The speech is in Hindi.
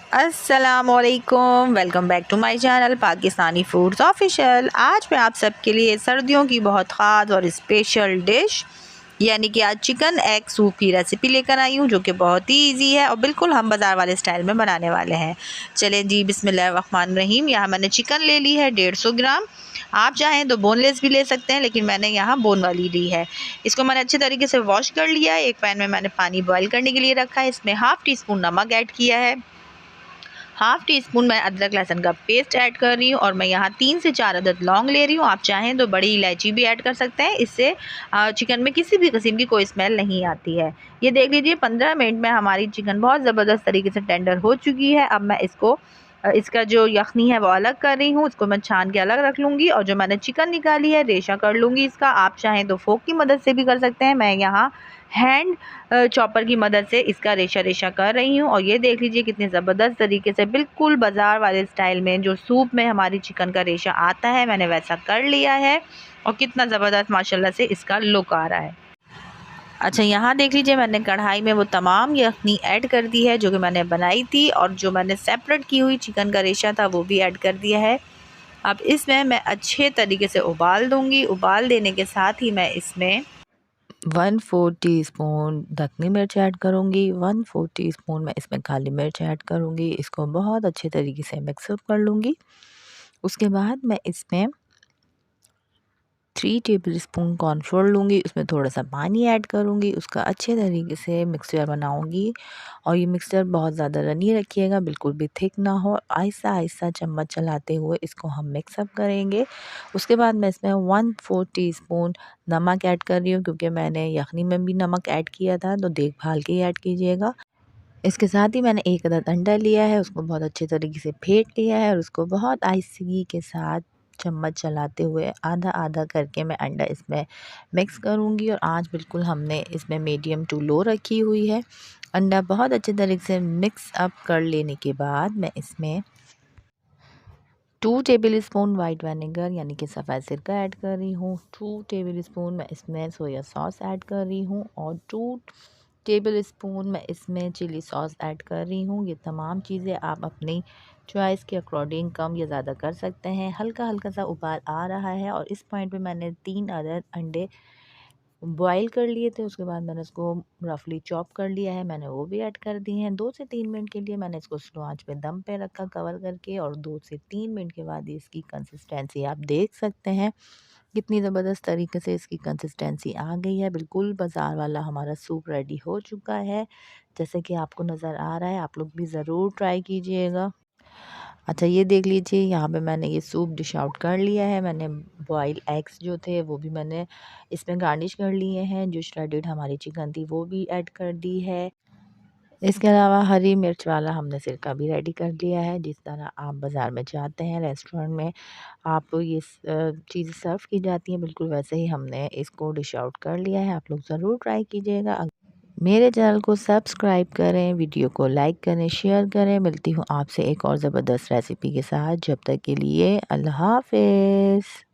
अस्सलामुअलैकुम, welcome back to my channel Pakistani foods official. आज मैं आप सबके लिए सर्दियों की बहुत ख़ास और स्पेशल डिश यानी कि आज चिकन एग सूप की रेसिपी लेकर आई हूँ, जो कि बहुत ही इजी है और बिल्कुल हम बाज़ार वाले स्टाइल में बनाने वाले हैं। चलें जी, बिस्मिल्लाहिर्रहमानिर्रहीम। यहाँ मैंने चिकन ले ली है 150 ग्राम। आप चाहें तो बोनलेस भी ले सकते हैं, लेकिन मैंने यहाँ बोन वाली ली है। इसको मैंने अच्छे तरीके से वॉश कर लिया है। एक पैन में मैंने पानी बॉयल करने के लिए रखा है। इसमें हाफ़ टी स्पून नमक ऐड किया है। हाफ़ टी स्पून मैं अदरक लहसुन का पेस्ट ऐड कर रही हूँ और मैं यहाँ 3 से 4 अदद लौंग ले रही हूँ। आप चाहें तो बड़ी इलायची भी ऐड कर सकते हैं, इससे चिकन में किसी भी किस्म की कोई स्मेल नहीं आती है। ये देख लीजिए 15 मिनट में हमारी चिकन बहुत ज़बरदस्त तरीके से टेंडर हो चुकी है। अब मैं इसको इसका जो यखनी है वो अलग कर रही हूँ, उसको मैं छान के अलग रख लूँगी और जो मैंने चिकन निकाली है रेशा कर लूँगी इसका। आप चाहें तो फोक की मदद से भी कर सकते हैं। मैं यहाँ हैंड चॉपर की मदद से इसका रेशा रेशा कर रही हूँ और ये देख लीजिए कितने ज़बरदस्त तरीके से बिल्कुल बाज़ार वाले स्टाइल में जो सूप में हमारी चिकन का रेशा आता है मैंने वैसा कर लिया है और कितना ज़बरदस्त माशाल्लाह से इसका लुक आ रहा है। अच्छा, यहाँ देख लीजिए मैंने कढ़ाई में वो तमाम यखनी ऐड कर दी है जो कि मैंने बनाई थी और जो मैंने सेपरेट की हुई चिकन का रेशा था वो भी ऐड कर दिया है। अब इसमें मैं अच्छे तरीके से उबाल दूँगी। उबाल देने के साथ ही मैं इसमें 1/4 टीस्पून दखनी मिर्च ऐड करूँगी, 1/4 टीस्पून मैं इसमें काली मिर्च ऐड करूँगी। इसको बहुत अच्छे तरीके से मिक्सअप कर लूँगी। उसके बाद मैं इसमें 3 टेबलस्पून कॉर्नफ्लोर लूँगी, उसमें थोड़ा-सा पानी ऐड करूँगी, उसका अच्छे तरीके से मिक्सचर बनाऊँगी और ये मिक्सचर बहुत ज़्यादा रनी रखिएगा, बिल्कुल भी थिक ना हो। आहिस्ता-आहिस्ता चम्मच चलाते हुए इसको हम मिक्सअप करेंगे। उसके बाद मैं इसमें 1/4 टीस्पून नमक ऐड कर रही हूँ, क्योंकि मैंने यखनी में भी नमक ऐड किया था, तो देख-भाल के ही ऐड कीजिएगा। इसके साथ ही मैंने 1 अदद अंडा लिया है, उसको बहुत अच्छे तरीके से फेंट लिया है और उसको बहुत आहिस्तगी के साथ चम्मच चलाते हुए आधा-आधा करके मैं अंडा इसमें मिक्स करूँगी और आँच बिल्कुल हमने इसमें मीडियम टू लो रखी हुई है। अंडा बहुत अच्छे तरीके से मिक्स अप कर लेने के बाद मैं इसमें 2 टेबलस्पून वाइट विनेगर यानी कि सफ़ेद सिरका ऐड कर रही हूँ। 2 टेबलस्पून मैं इसमें सोया सॉस ऐड कर रही हूँ और 2 टेबलस्पून मैं इसमें चिली सॉस ऐड कर रही हूँ। ये तमाम चीज़ें आप अपनी चॉइस के अकॉर्डिंग कम या ज़्यादा कर सकते हैं। हल्का-हल्का सा उबाल आ रहा है और इस पॉइंट पे मैंने 3 अदद अंडे बॉयल कर लिए थे। उसके बाद मैंने उसको रफली चॉप कर लिया है, मैंने वो भी ऐड कर दिए हैं। 2 से 3 मिनट के लिए मैंने इसको स्लो आंच पे दम पे रखा कवर करके और 2 से 3 मिनट के बाद इसकी कंसिस्टेंसी आप देख सकते हैं कितनी ज़बरदस्त तरीके से इसकी कंसिस्टेंसी आ गई है। बिल्कुल बाज़ार वाला हमारा सूप रेडी हो चुका है, जैसे कि आपको नज़र आ रहा है। आप लोग भी ज़रूर ट्राई कीजिएगा। अच्छा, ये देख लीजिए यहाँ पे मैंने ये सूप डिश आउट कर लिया है। मैंने बॉयल एग्स जो थे वो भी मैंने इसमें गार्निश कर लिए हैं। जो श्रेडेड हमारी चिकन थी वो भी ऐड कर दी है। इसके अलावा हरी मिर्च वाला हमने सिरका भी रेडी कर लिया है। जिस तरह आप बाज़ार में जाते हैं, रेस्टोरेंट में आप ये चीज़ें सर्व की जाती हैं, बिल्कुल वैसे ही हमने इसको डिश आउट कर लिया है। आप लोग ज़रूर ट्राई कीजिएगा। मेरे चैनल को सब्सक्राइब करें, वीडियो को लाइक करें, शेयर करें। मिलती हूँ आपसे एक और ज़बरदस्त रेसिपी के साथ। जब तक के लिए अल्लाह हाफ़िज़।